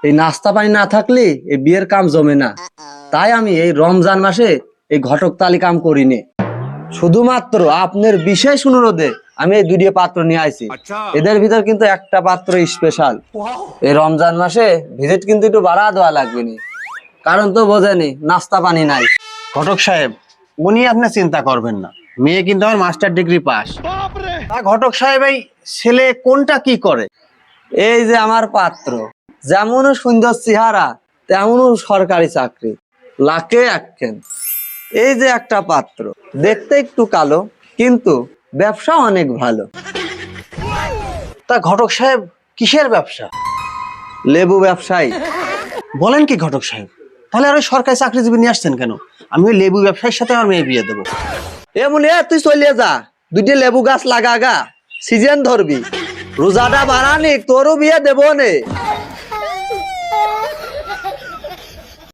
এই নাস্তা পানি না থাকলে এই বিয়ের কাম জমে না। তাই আমি এই রমজান মাসে এই ঘটক তালি কাম করিনি। শুধুমাত্র আপনার বিশেষ অনুরোধে আমি এই দুইটা পাত্র নিয়ে আইছি। এদের ভিতর কিন্তু একটা পাত্র স্পেশাল। এই রমজান মাসে ভিজিট কিন্তু একটু বাড়া দেওয়া লাগবে নি, কারণ তো বোঝেনি নাস্তা পানি নাই। ঘটক সাহেব, উনি আপনি চিন্তা করবেন না, মেয়ে কিন্তু আমার মাস্টার ডিগ্রি পাস। ঘটক সাহেব, এই ছেলে কোনটা কি করে? এই যে আমার পাত্র, যেমনও সুন্দর চেহারা তেমনও সরকারি চাকরি, লাখে একখান। এই যে একটা পাত্র, দেখতে একটু কালো কিন্তু ব্যবসা অনেক ভালো। তা ঘটক সাহেব কিসের ব্যবসা? লেবু ব্যবসায়ী। বলেন কি ঘটক সাহেব? তাহলে আর ওই সরকারি চাকরিজীবী নিয়ে আসছেন কেন? আমি ওই লেবু ব্যবসায়ীর সাথে আমার মেয়ে বিয়ে দেবো। এমন তুই চলে যা, দুইটা লেবু গাছ লাগা গা, সিজন ধরবি, রোজাটা বাড়ানি, তোরও বিয়ে দেবো নে।